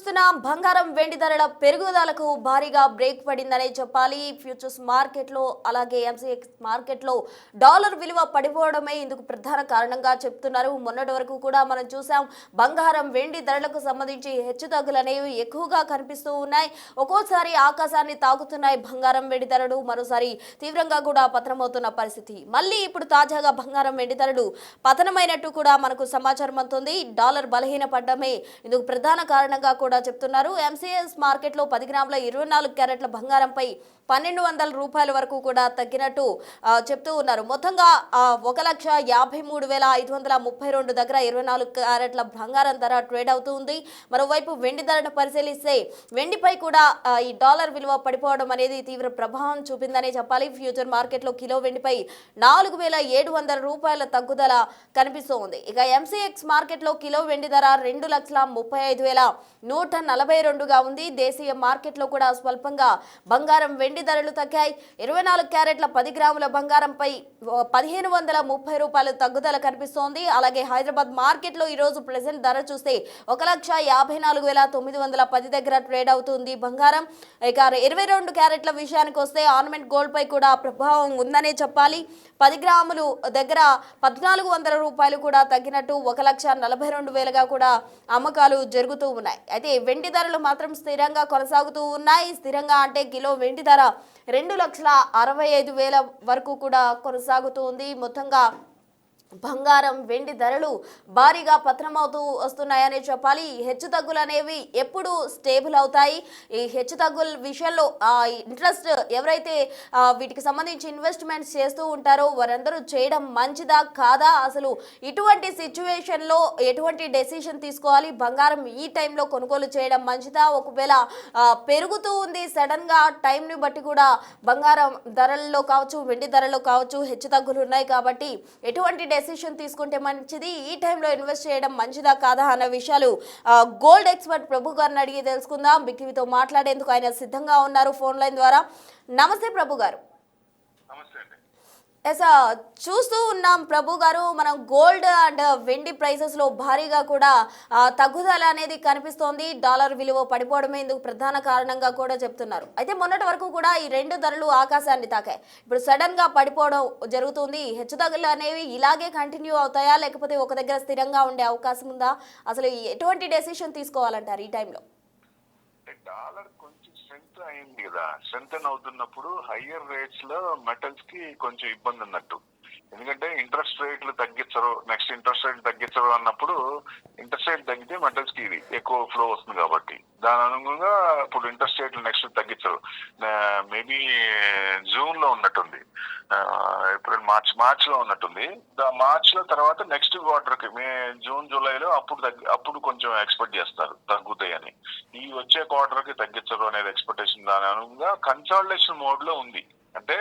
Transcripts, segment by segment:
చూస్తున్నాం బంగారం వెండి ధరల పెరుగుదలకు భారీగా బ్రేక్ పడిందనే చెప్పాలి. ఫ్యూచర్స్ మార్కెట్లో అలాగే ఎంసీఎక్స్ మార్కెట్లో డాలర్ విలువ పడిపోవడమే ఇందుకు ప్రధాన కారణంగా చెప్తున్నారు. మొన్నటి వరకు కూడా మనం చూసాం బంగారం వెండి ధరలకు సంబంధించి హెచ్చుతగ్గులు అనేవి ఎక్కువగా కనిపిస్తూ ఉన్నాయి. ఒక్కోసారి ఆకాశాన్ని తాకుతున్నాయి బంగారం వెండి ధరలు, మరోసారి తీవ్రంగా కూడా పతనమవుతున్న పరిస్థితి. మళ్ళీ ఇప్పుడు తాజాగా బంగారం వెండి ధరలు పతనమైనట్టు కూడా మనకు సమాచారం అందుతుంది. డాలర్ బలహీన పడ్డమే ఇందుకు ప్రధాన కారణంగా కూడా చెప్తున్నారు. ఎంసీఎస్ మార్కెట్లో 10 గ్రాముల 24 క్యారెట్ల బంగారంపై 1200 రూపాయల వరకు కూడా తగ్గినట్టు చెప్తూ ఉన్నారు. మొత్తంగా 1,53,532 దగ్గర 24 క్యారెట్ల బంగారం ధర ట్రేడ్ అవుతూ ఉంది. మరోవైపు వెండి ధరను పరిశీలిస్తే వెండిపై కూడా ఈ డాలర్ విలువ పడిపోవడం అనేది తీవ్ర ప్రభావం చూపిందనే చెప్పాలి. ఫ్యూచర్ మార్కెట్లో కిలో వెండిపై 4,700 రూపాయల తగ్గుదల కనిపిస్తూ ఉంది. ఇక ఎంసీఎక్స్ మార్కెట్లో కిలో వెండి ధర 2,35,142గా ఉంది. దేశీయ మార్కెట్లో కూడా స్వల్పంగా బంగారం వెండి ధరలు తగ్గాయి. 24 క్యారెట్ల 10 గ్రాముల బంగారంపై 1,530 రూపాయల తగ్గుదల కనిపిస్తోంది. అలాగే హైదరాబాద్ మార్కెట్లో ఈరోజు ప్రెసెంట్ ధర చూస్తే 1,54,910 దగ్గర ట్రేడ్ అవుతుంది బంగారం. ఇక 22 క్యారెట్ల విషయానికి వస్తే ఆర్నమెంట్ గోల్డ్ పై కూడా ప్రభావం ఉందనే చెప్పాలి. 10 గ్రాములు దగ్గర 1,400 రూపాయలు కూడా తగ్గినట్టు 1,42,000గా కూడా అమ్మకాలు జరుగుతూ ఉన్నాయి. అయితే వెండి ధరలు మాత్రం స్థిరంగా కొనసాగుతూ ఉన్నాయి. స్థిరంగా అంటే కిలో వెండి ధర 2,65,000 వరకు కూడా కొనసాగుతూ ఉంది. మొత్తంగా బంగారం వెండి ధరలు భారీగా పతనమవుతూ వస్తున్నాయని చెప్పాలి. హెచ్చుతగ్గులు అనేవి ఎప్పుడు స్టేబుల్ అవుతాయి? ఈ హెచ్చుతగ్గుల విషయంలో ఇంట్రెస్ట్ ఎవరైతే వీటికి సంబంధించి ఇన్వెస్ట్మెంట్స్ చేస్తూ ఉంటారో వారందరూ చేయడం మంచిదా కాదా? అసలు ఇటువంటి సిచ్యువేషన్లో ఎటువంటి డెసిషన్ తీసుకోవాలి? బంగారం ఈ టైంలో కొనుగోలు చేయడం మంచిదా? ఒకవేళ పెరుగుతూ ఉంది సడన్గా టైంని బట్టి కూడా బంగారం ధరల్లో కావచ్చు వెండి ధరల్లో కావచ్చు హెచ్చుతగ్గులు ఉన్నాయి కాబట్టి ఎటువంటి డెసిషన్ తీసుకుంటే మంచిది, ఈ టైంలో ఇన్వెస్ట్ చేయడం మంచిదా కాదా అన్న విషయాలు గోల్డ్ ఎక్స్పర్ట్ ప్రభు గారిని అడిగి తెలుసుకుందాం. బిగ్ టీవీతో మాట్లాడేందుకు ఆయన సిద్ధంగా ఉన్నారు ఫోన్ లైన్ ద్వారా. నమస్తే ప్రభు గారు. చూస్తూ ఉన్నాం ప్రభు గారు, మనం గోల్డ్ అండ్ వెండి ప్రైసెస్లో భారీగా కూడా తగ్గుదల అనేది కనిపిస్తోంది. డాలర్ విలువ పడిపోవడమే ఇందుకు ప్రధాన కారణంగా కూడా చెప్తున్నారు. అయితే మొన్నటి వరకు కూడా ఈ రెండు ధరలు ఆకాశాన్ని తాకాయి. ఇప్పుడు సడన్గా పడిపోవడం జరుగుతుంది. హెచ్చుతగ్గులు అనేవి ఇలాగే కంటిన్యూ అవుతాయా, లేకపోతే ఒక దగ్గర స్థిరంగా ఉండే అవకాశం ఉందా? అసలు ఎటువంటి డెసిషన్ తీసుకోవాలంటారు ఈ టైంలో? డాలర్ కొంచెం స్ట్రెంత్ అయింది కదా, స్ట్రెంత్ అవుతున్నప్పుడు హయ్యర్ రేట్స్ లో మెటల్స్ కి కొంచెం ఇబ్బంది అన్నట్టు. ఎందుకంటే ఇంట్రెస్ట్ రేట్లు తగ్గించరు, నెక్స్ట్ ఇంట్రెస్ట్ రేట్ తగ్గించరు అన్నప్పుడు ఇంట్రెస్ట్ రేట్ తగ్గితే మెటల్స్ కి ఇది ఎక్కువ ఫ్లో వస్తుంది కాబట్టి దాని అనుగుణంగా ఇప్పుడు ఇంట్రెస్ట్ రేట్లు నెక్స్ట్ తగ్గించరు. మేబీ జూన్ లో ఉన్నట్టుంది, ఏప్రిల్ మార్చ్ లో ఉన్నట్టుంది. మార్చ్ లో తర్వాత నెక్స్ట్ క్వార్టర్ కి జూన్ జూలైలో అప్పుడు కొంచెం ఎక్స్పెక్ట్ చేస్తారు తగ్గుతాయని. ఈ వచ్చే క్వార్టర్ కి తగ్గించరు అనేది ఎక్స్పెక్టేషన్. దాని అనుగుణంగా కన్సాలిడేషన్ మోడ్ లో ఉంది. అంటే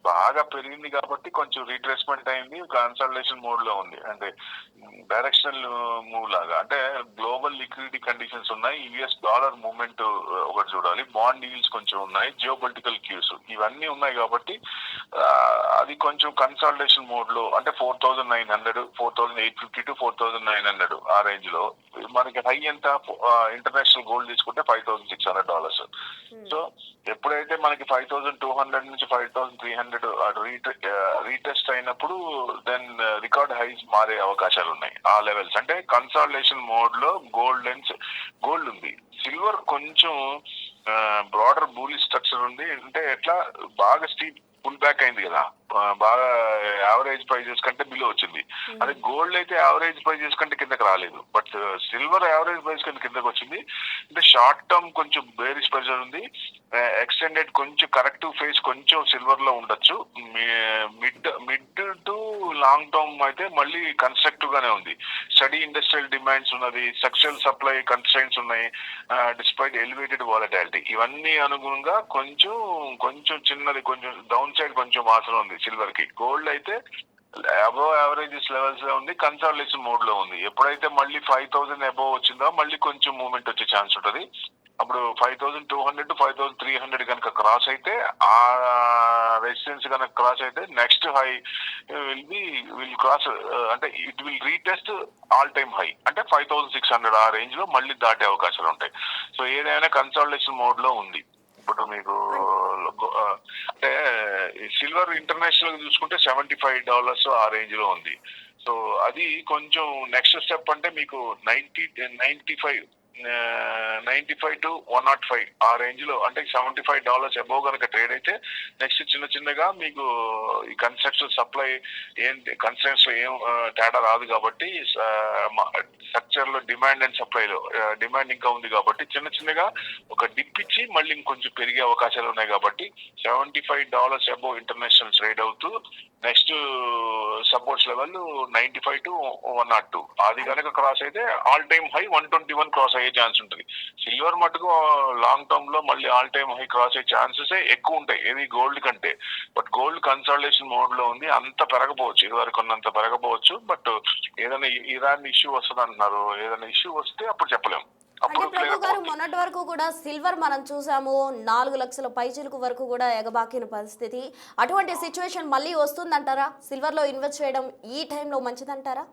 బాగా పెరిగింది కాబట్టి కొంచెం రీట్రేస్మెంట్ అయింది, కన్సల్టేషన్ మోడ్ లో ఉంది. అంటే డైరెక్షనల్ మూవ్ లాగా, అంటే గ్లోబల్ లిక్విడిటీ కండిషన్స్ ఉన్నాయి, యుఎస్ డాలర్ మూవ్మెంట్ ఒకటి చూడాలి, బాండ్ డీల్స్ కొంచెం ఉన్నాయి, జియోపొలిటికల్ క్యూస్ ఇవన్నీ ఉన్నాయి కాబట్టి అది కొంచెం కన్సల్టేషన్ మోడ్ లో, అంటే 4,900 4,850 to 4,900 ఆ రేంజ్ లో. మనకి హై ఎంత ఇంటర్నేషనల్ గోల్డ్ తీసుకుంటే $5,600. సో ఎప్పుడైతే మనకి 5,200 నుంచి 5,300 రీటెస్ట్ అయినప్పుడు దెన్ రికార్డ్ హైస్ మారే అవకాశాలు ఉన్నాయి ఆ లెవెల్స్. అంటే కన్సాలిడేషన్ మోడ్ లో గోల్డ్ ఉంది. సిల్వర్ కొంచెం బ్రాడర్ బూలిష్ స్ట్రక్చర్ ఉంది. అంటే ఎట్లా బాగా స్టీప్ పుల్ బ్యాక్ అయింది కదా, బాగా యావరేజ్ ప్రైజెస్ కంటే బిలో వచ్చింది. అదే గోల్డ్ అయితే యావరేజ్ ప్రైజెస్ కంటే కిందకి రాలేదు, బట్ సిల్వర్ యావరేజ్ ప్రైస్ కంటే కిందకి వచ్చింది. అంటే షార్ట్ టర్మ్ కొంచెం బేరిష్ ప్రెషర్ ఉంది, ఎక్స్టెండెడ్ కొంచెం కరెక్టివ్ ఫేజ్ కొంచెం సిల్వర్ లో ఉండొచ్చు. మిడ్ టు లాంగ్ టర్మ్ అయితే మళ్ళీ కన్స్ట్రక్టివ్ గానే ఉంది. స్టడీ ఇండస్ట్రియల్ డిమాండ్స్ ఉన్నది, స్ట్రక్చరల్ సప్లై కన్స్ట్రైంట్స్ ఉన్నాయి, డిస్పైట్ ఎలివేటెడ్ వాలటాలిటీ ఇవన్నీ అనుగుణంగా కొంచెం చిన్నది, కొంచెం డౌన్ సైడ్ కొంచెం వాసన ఉంది సిల్వర్ కి. గోల్డ్ అయితే అబోవ్ యావరేజెస్ లెవెల్స్ లో ఉంది, కన్సాలిడేషన్ మోడ్ లో ఉంది. ఎప్పుడైతే మళ్ళీ 5,000 అబోవ్ వచ్చిందో మళ్ళీ కొంచెం మూవ్మెంట్ వచ్చే ఛాన్స్ ఉంటుంది. అప్పుడు 5200 5300 కనుక క్రాస్ అయితే, ఆ రెసిస్టెన్స్ కనుక క్రాస్ అయితే నెక్స్ట్ హై విల్ క్రాస్, అంటే it will retest all time high, అంటే 5600 ఆ రేంజ్ లో మళ్ళీ దాటే అవకాశాలు ఉంటాయి. సో ఏదైనా కన్సాలిడేషన్ మోడ్ లో ఉంది. ఇప్పుడు మీకు ఆ, అంటే సిల్వర్ ఇంటర్నేషనల్ చూసుకుంటే $75 ఆ రేంజ్ లో ఉంది. సో అది కొంచెం నెక్స్ట్ స్టెప్ అంటే మీకు 95 టు 105 ఆ రేంజ్ లో, అంటే $75 అబోవ్ కనుక ట్రేడ్ అయితే నెక్స్ట్ చిన్న చిన్నగా మీకు ఈ కన్స్ట్రక్షన్ సప్లై ఏంటి కన్స్ట్రక్షన్ లో ఏం తేడా రాదు కాబట్టి, స్ట్రక్చర్ లో డిమాండ్ అండ్ సప్లైలో డిమాండ్ ఇంకా ఉంది కాబట్టి చిన్న చిన్నగా ఒక డిప్ ఇచ్చి మళ్ళీ ఇంకొంచెం పెరిగే అవకాశాలు ఉన్నాయి. కాబట్టి $75 అబోవ్ ఇంటర్నేషనల్ ట్రేడ్ అవుతూ నెక్స్ట్ సపోర్ట్స్ లెవెల్ 95 టు 102 అది కనుక క్రాస్ అయితే ఆల్ టైమ్ హై 121 క్రాస్ అయ్యే ఛాన్స్ ఉంటుంది. సిల్వర్ మటుకు లాంగ్ టర్మ్ లో మళ్ళీ ఆల్ టైమ్ హై క్రాస్ అయ్యే ఛాన్సెస్ ఎక్కువ ఉంటాయి ఏది గోల్డ్ కంటే. బట్ గోల్డ్ కన్సల్టేషన్ మోడ్ లో ఉంది, అంత పెరగపోవచ్చు, ఇదివరకు ఉన్నంత పెరగపోవచ్చు. బట్ ఏదైనా ఇరాన్ ఇష్యూ వస్తుంది అంటున్నారు, ఏదైనా ఇష్యూ వస్తే అప్పుడు చెప్పలేము. అంటే ప్రభు గారు మొన్నటి వరకు కూడా సిల్వర్ మనం చూసాము 4 లక్షల పైచిలకు వరకు కూడా ఎగబాకిన పరిస్థితి. అటువంటి సిచ్యువేషన్ మళ్ళీ వస్తుందంటారా? సిల్వర్ లో ఇన్వెస్ట్ చేయడం ఈ టైంలో మంచిదంటారా?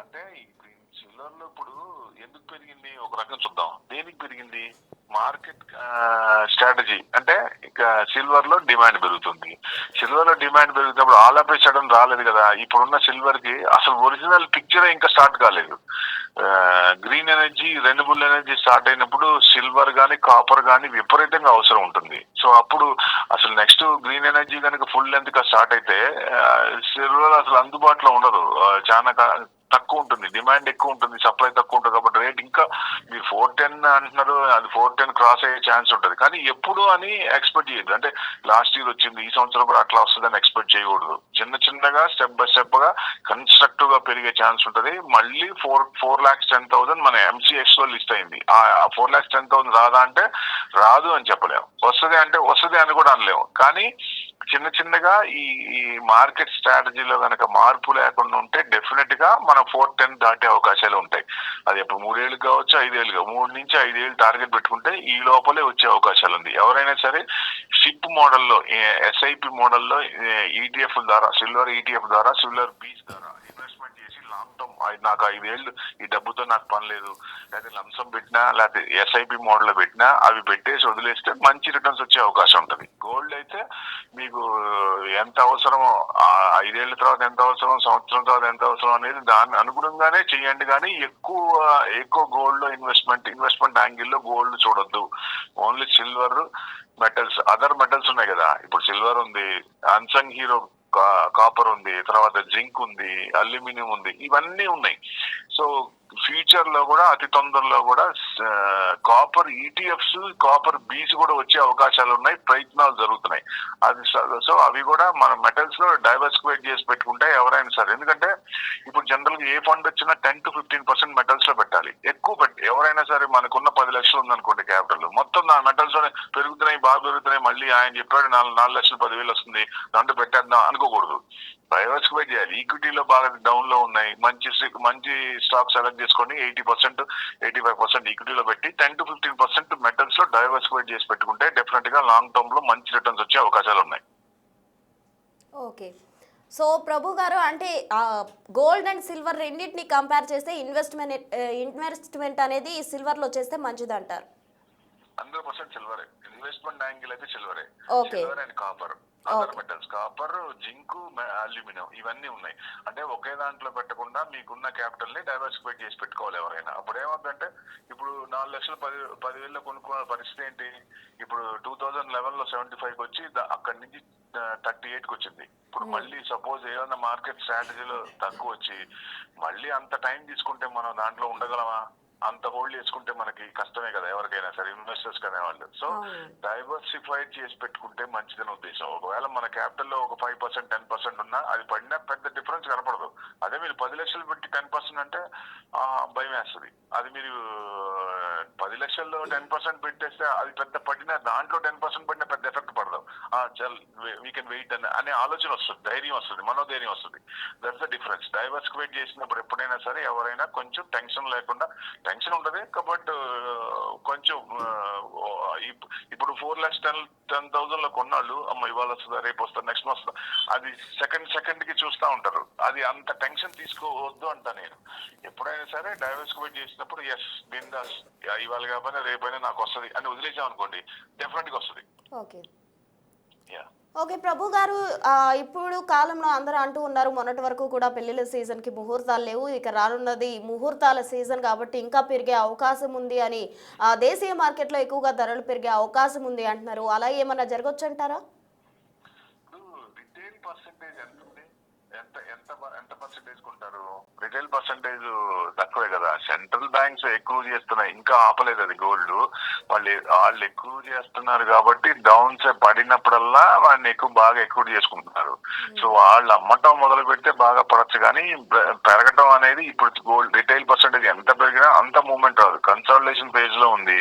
అంటే ఇప్పుడు సిల్వర్ లో ఇప్పుడు ఎందుకు పెరిగింది ఒక రకం చూద్దాం. దేనికి పెరిగింది? Market strategy. అంటే ఇక సిల్వర్ లో డిమాండ్ పెరుగుతుంది. సిల్వర్ లో డిమాండ్ పెరుగుతున్నప్పుడు ఆల్ ఆఫ్ ఏ సడన్ రాలేదు కదా. ఇప్పుడున్న సిల్వర్ కి అసలు ఒరిజినల్ పిక్చర్ ఇంకా స్టార్ట్ కాలేదు. Green energy, renewable energy start అయినప్పుడు సిల్వర్ గానీ కాపర్ గానీ విపరీతంగా అవసరం ఉంటుంది. సో అప్పుడు అసలు నెక్స్ట్ గ్రీన్ ఎనర్జీ కనుక ఫుల్ లెంత్ గా స్టార్ట్ అయితే సిల్వర్ అసలు అందుబాటులో ఉండదు, చాలా తక్కువ ఉంటుంది, డిమాండ్ ఎక్కువ ఉంటుంది, సప్లై తక్కువ ఉంటుంది. కాబట్టి రేట్ ఇంకా మీరు 410 అంటున్నారు, అది 410 క్రాస్ అయ్యే ఛాన్స్ ఉంటుంది. కానీ ఎప్పుడు అని ఎక్స్పెక్ట్ చేయొద్దు. అంటే లాస్ట్ ఇయర్ వచ్చింది, ఈ సంవత్సరం కూడా అట్లా వస్తుందని ఎక్స్పెక్ట్ చేయకూడదు. చిన్న చిన్నగా స్టెప్ బై స్టెప్ గా కన్స్ట్రక్టివ్ గా పెరిగే ఛాన్స్ ఉంటుంది. మళ్ళీ 4,10,000 మన MCX లో లిస్ట్ అయింది. ఆ 4,10,000 రాదా అంటే రాదు అని చెప్పలేము, వస్తుంది అంటే వస్తుంది అని కూడా అనలేము. కానీ చిన్న చిన్నగా ఈ మార్కెట్ స్ట్రాటజీలో కనుక మార్పు లేకుండా ఉంటే డెఫినెట్ గా మనం 410 దాటే అవకాశాలు ఉంటాయి. అది ఇప్పుడు 3 ఏళ్ళు కావచ్చు, 5 ఏళ్ళు, 3 నుంచి 5 ఏళ్ళు టార్గెట్ పెట్టుకుంటే ఈ లోపలే వచ్చే అవకాశాలు ఉంది. ఎవరైనా సరే షిప్ మోడల్లో, SIP మోడల్లో ETF ద్వారా, సిల్వర్ ETF ద్వారా, సిల్వర్ బీచ్ ద్వారా ఇన్వెస్ట్మెంట్ చేసి లాంగ్ టర్మ్, నాకు 5 ఏళ్ళు ఈ డబ్బుతో నాకు పని లేదు, లేకపోతే లంసం పెట్టినా లేకపోతే SIP మోడల్ పెట్టినా అవి పెట్టేసి వదిలేస్తే మంచి రిటర్న్స్ వచ్చే అవకాశం ఉంటుంది. గోల్డ్ అయితే మీకు ఎంత అవసరమో, 5 ఏళ్ల తర్వాత ఎంత అవసరం, సంవత్సరం తర్వాత ఎంత అవసరం అనేది దాన్ని అనుగుణంగానే చేయండి. కానీ ఎక్కువ గోల్డ్ లో ఇన్వెస్ట్మెంట్ యాంగిల్ లో గోల్డ్ చూడొద్దు. Only silver, metals, other metals ఉన్నాయి కదా. ఇప్పుడు సిల్వర్ ఉంది, అన్సంగ్ హీరో కాపర్ ఉంది, తర్వాత జింక్ ఉంది, అల్యూమినియం ఉంది, ఇవన్నీ ఉన్నాయి. సో ఫ్యూచర్ లో కూడా అతి తొందరలో కూడా కాపర్ ETFs, కాపర్ బీస్ కూడా వచ్చే అవకాశాలు ఉన్నాయి, ప్రయత్నాలు జరుగుతున్నాయి. అది సో అవి కూడా మన మెటల్స్ లో డైవర్సిఫైడ్ చేసి పెట్టుకుంటే ఎవరైనా సరే, ఎందుకంటే ఇప్పుడు జనరల్ గా ఏ ఫండ్ వచ్చినా 10 to 15% మెటల్స్ లో పెట్టాలి. ఎక్కువ పెట్టి ఎవరైనా సరే, మనకున్న 10 లక్షలు ఉందనుకోండి క్యాపిటల్, మొత్తం నా మెటల్స్ లో పెరుగుతున్నాయి, బాగా పెరుగుతున్నాయి, మళ్ళీ ఆయన చెప్పాడు 4 లక్షలు 10,000 వస్తుంది దాంట్లో పెట్టేద్దాం అనుకోకూడదు. డైవర్సిఫై చేయాలి. ఈక్విటీలో బాగా డౌన్ లో ఉన్నాయి, మంచి స్టాక్ సెలెక్ట్ చేసుకొని 80%, 85% ఈక్విటీలో పెట్టి 10 to 15% మెటల్స్ లో డైవర్సిఫై చేసి పెట్టుకుంటే డెఫినెట్ గా లాంగ్ టర్మ్ లో మంచి రిటర్న్స్ వచ్చే అవకాశాలు ఉన్నాయి. ఓకే. సో ప్రభు గారు, అంటే గోల్డ్ అండ్ సిల్వర్ రెండింటిని కంపేర్ చేస్తే ఇన్వెస్ట్మెంట్ అనేది సిల్వర్లో చేస్తే మంచిదంటారు? 100% సిల్వరే. ఇన్వెస్ట్మెంట్ యాంగిల్ అయితే సిల్వరే. Okay. Silver and copper, other metals, copper, zinc, aluminium ఇవన్నీ ఉన్నాయి. అంటే ఒకే దాంట్లో పెట్టకుండా మీకున్న క్యాపిటల్ ని డైవర్సిఫై చేసి పెట్టుకోవాలి ఎవరైనా. అప్పుడు ఏమవుతుందంటే, ఇప్పుడు 4 లక్షలు 10,000 కొనుక్కున్న పరిస్థితి ఏంటి? ఇప్పుడు 2011 లో 75కి వచ్చి అక్కడి నుంచి 38కి వచ్చింది. ఇప్పుడు మళ్ళీ సపోజ్ ఏదైనా మార్కెట్ స్ట్రాటజీలో తక్కువ వచ్చి మళ్ళీ అంత టైం తీసుకుంటే మనం దాంట్లో ఉండగలమా? అంత హోల్డ్ చేసుకుంటే మనకి కష్టమే కదా ఎవరికైనా సరే, ఇన్వెస్టర్స్ కనే వాళ్ళు. సో డైవర్సిఫైడ్ చేసి పెట్టుకుంటే మంచిదని ఉద్దేశం. ఒకవేళ మన క్యాపిటల్ లో ఒక 5%, 10% ఉన్నా అది పడినా పెద్ద డిఫరెన్స్ కనపడదు. అదే మీరు 10 లక్షలు పెట్టి 10% అంటే భయం వేస్తుంది. అది మీరు 10 లక్షల్లో 10% పెట్టేస్తే అది పెద్ద పడినా, దాంట్లో 10% పడినా పెద్ద ఎఫెక్ట్ పడదు. చల్ వీ కెన్ వెయిట్ అనే ఆలోచన వస్తుంది, ధైర్యం వస్తుంది, మనోధైర్యం వస్తుంది. That's the difference. డైవర్సిఫైడ్ చేసినప్పుడు ఎప్పుడైనా సరే ఎవరైనా కొంచెం టెన్షన్ లేకుండా, టెన్షన్ ఉంటుంది బట్ కొంచెం ఇప్పుడు 4,10,000 లో కొన్నాళ్ళు అమ్మ ఇవాళ వస్తుందా రేపు వస్తుందా నెక్స్ట్ మంత్ వస్తుందా అది సెకండ్ కి చూస్తూ ఉంటారు. అది అంత టెన్షన్ తీసుకోవద్దు అంట నేను. ఎప్పుడైనా సరే డైవర్సిఫైడ్ చేసినప్పుడు ఎస్ బిందాస్, ఇవాళ కాకపోయినా రేపైనా నాకు వస్తుంది అని వదిలేసాం అనుకోండి, డెఫినెట్ గా వస్తుంది. ఓకే యా ఓకే ప్రభు గారు, ఇప్పుడు కాలంలో అందరూ అంటూ ఉన్నారు మొన్నటి వరకు కూడా పెళ్లిళ్ళ సీజన్కి ముహూర్తాలు లేవు, ఇక రానున్నది ముహూర్తాల సీజన్ కాబట్టి ఇంకా పెరిగే అవకాశం ఉంది అని, దేశీయ మార్కెట్లో ఎక్కువగా ధరలు పెరిగే అవకాశం ఉంది అంటున్నారు. అలా ఏమన్నా జరగచ్చు అంటారా? రిటైల్ పర్సెంటేజ్ ఎంత ఉంది, ఎంత ఎంత ఎంత పర్సెంటేజ్ కొంటారు? రిటైల్ పర్సెంటేజ్ తక్కువే కదా. సెంట్రల్ బ్యాంక్స్ ఎక్కువ చేస్తున్నాయి, ఇంకా ఆపలేదు అది గోల్డ్. వాళ్ళు ఎక్కువ చేస్తున్నారు కాబట్టి డౌన్ సైడ్ పడినప్పుడల్లా వాడిని బాగా ఎక్కువ చేసుకుంటున్నారు. సో వాళ్ళు అమ్మటం మొదలు పెడితే బాగా పడచ్చు, కానీ పెరగటం అనేది ఇప్పుడు గోల్డ్ రిటైల్ పర్సెంటేజ్ ఎంత పెరిగినా అంత మూవ్మెంట్ రాదు. కన్సాలిడేషన్ ఫేజ్ లో ఉంది,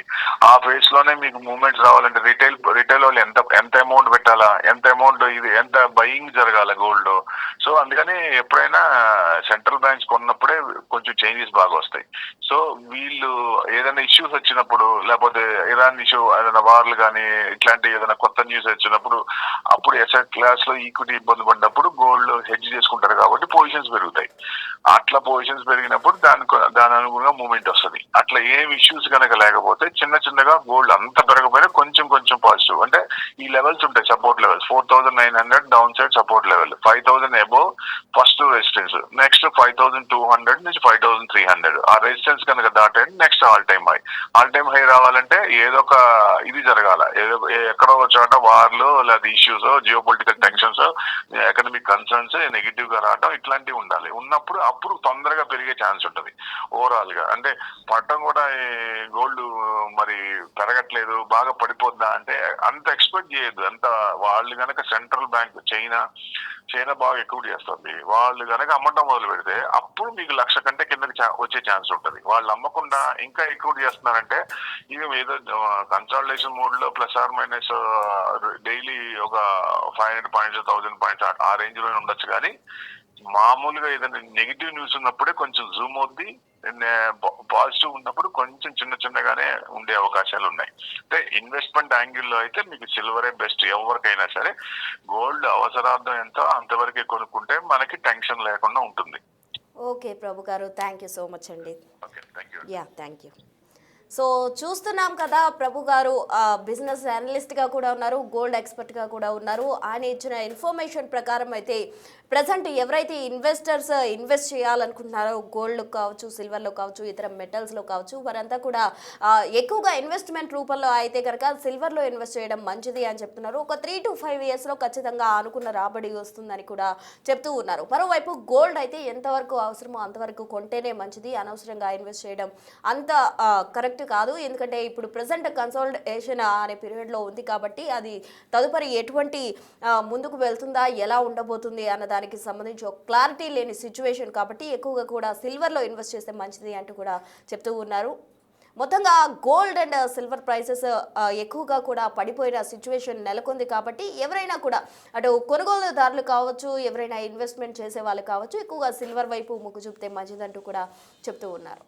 ఆ ఫేజ్ లోనే మీకు మూవ్మెంట్ రావాలంటే రిటైల్ వాళ్ళు ఎంత అమౌంట్ పెట్టాలా, ఎంత అమౌంట్ ఇది ఎంత బయింగ్ జరగాల గోల్డ్. సో అందుకని ఎప్పుడైనా సెంట్రల్ బ్యాంక్స్ కొన్నప్పుడే కొంచెం చేంజెస్ బాగా వస్తాయి. సో వీళ్ళు ఏదైనా ఇష్యూస్ వచ్చినప్పుడు, లేకపోతే ఇరాన్ ఇష్యూ ఏదైనా వార్లు కానీ ఇట్లాంటి ఏదైనా కొత్త న్యూస్ వచ్చినప్పుడు, అప్పుడు ఎసెట్ క్లాస్ లో ఈక్విటీ ఇబ్బంది పడినప్పుడు గోల్డ్ హెడ్జ్ చేసుకుంటారు కాబట్టి పొజిషన్స్ పెరుగుతాయి. అట్లా పొజిషన్స్ పెరిగినప్పుడు దాని అనుగుణంగా మూవ్మెంట్ వస్తుంది. అట్లా ఏం ఇష్యూస్ కనుక లేకపోతే చిన్నగా గోల్డ్ అంత పెరగకపోయినా కొంచెం పాజిటివ్ అంటే ఈ లెవెల్స్ ఉంటాయి, support levels 4,900 down side support level, 5,000 above first resistance, next 5,200 నుంచి 5,300. ఆ రెసిస్టెన్స్ కనుక దాటండి నెక్స్ట్ ఆల్ టైమ్ హై రావాలంటే ఏదో ఒక ఇది జరగాల, ఎక్కడో చోట వార్లు లేదా issues, geo political tensions, economic concerns negative గా రావడం ఇట్లాంటివి ఉండాలి. ఉన్నప్పుడు అప్పుడు తొందరగా పెరిగే ఛాన్స్ ఉంటుంది. ఓవరాల్ గా అంటే పట్టం కూడా గోల్డ్ మరి పెరగట్లేదు బాగా పడిపోద్దా అంటే అంత ఎక్స్పెక్ట్ చేయొద్దు. అంత వాళ్ళు కనుక సెంట్రల్ బ్యాంక్ చైనా బాగా ఎక్కువ చేస్తుంది, వాళ్ళు కనుక అమ్మటం మొదలు పెడితే అప్పుడు మీకు 1,00,000 కంటే కిందకి వచ్చే ఛాన్స్ ఉంటుంది. వాళ్ళు అమ్మకుండా ఇంకా ఎక్కువ చేస్తున్నారంటే ఇవి ఏదో కన్సాలిడేషన్ మోడ్ లో ప్లస్ ఆర్ మైనస్ డైలీ ఒక 500 పాయింట్స్ 1,000 పాయింట్స్ ఆ రేంజ్ లో ఉండొచ్చు. కానీ మామూలుగా ఏదైనా నెగిటివ్ న్యూస్ ఉన్నప్పుడే కొంచెం జూమ్ అవుద్ది, పాజిటివ్ ఉన్నప్పుడు కొంచెం చిన్నగానే ఉండే అవకాశాలు ఉన్నాయి. అంటే ఇన్వెస్ట్మెంట్ యాంగిల్లో అయితే మీకు సిల్వరే బెస్ట్. ఎవరికైనా సరే గోల్డ్ అవసరార్థం ఎంతో అంతవరకే కొనుక్కుంటే మనకి టెన్షన్ లేకుండా ఉంటుంది. ఓకే ప్రభు గారు, థ్యాంక్ యూ సో మచ్ అండి. Okay, thank you. Yeah thank you. So చూస్తున్నాం కదా, ప్రభు గారు బిజినెస్ అనలిస్ట్గా కూడా ఉన్నారు, గోల్డ్ ఎక్స్పర్ట్గా కూడా ఉన్నారు. ఆయన ఇచ్చిన ఇన్ఫర్మేషన్ ప్రకారం అయితే ప్రజెంట్ ఎవరైతే ఇన్వెస్టర్స్ ఇన్వెస్ట్ చేయాలనుకుంటున్నారో గోల్డ్ కావచ్చు, సిల్వర్లో కావచ్చు, ఇతర మెటల్స్లో కావచ్చు, వారంతా కూడా ఎక్కువగా ఇన్వెస్ట్మెంట్ రూపంలో అయితే కనుక సిల్వర్లో ఇన్వెస్ట్ చేయడం మంచిది అని చెప్తున్నారు. ఒక 3 to 5 ఇయర్స్లో ఖచ్చితంగా అనుకున్న రాబడి వస్తుందని కూడా చెప్తూ ఉన్నారు. మరోవైపు గోల్డ్ అయితే ఎంతవరకు అవసరమో అంతవరకు కొంటేనే మంచిది, అనవసరంగా ఇన్వెస్ట్ చేయడం అంత కరెక్ట్ కాదు. ఎందుకంటే ఇప్పుడు ప్రజెంట్ కన్సాలిడేషన్ అనే పీరియడ్లో ఉంది కాబట్టి అది తదుపరి ఎటువంటి ముందుకు వెళ్తుందా, ఎలా ఉండబోతుంది అన్న దానికి సంబంధించి ఒక క్లారిటీ లేని సిచ్యువేషన్ కాబట్టి ఎక్కువగా కూడా సిల్వర్లో ఇన్వెస్ట్ చేస్తే మంచిది అంటూ కూడా చెప్తూ ఉన్నారు. మొత్తంగా గోల్డ్ అండ్ సిల్వర్ ప్రైసెస్ ఎక్కువగా కూడా పడిపోయిన సిచ్యువేషన్ నెలకొంది కాబట్టి ఎవరైనా కూడా అటు కొనుగోలుదారులు కావచ్చు, ఎవరైనా ఇన్వెస్ట్మెంట్ చేసే వాళ్ళు కావచ్చు, ఎక్కువగా సిల్వర్ వైపు మొగ్గు చూపితే మంచిదంటూ కూడా చెప్తూ ఉన్నారు.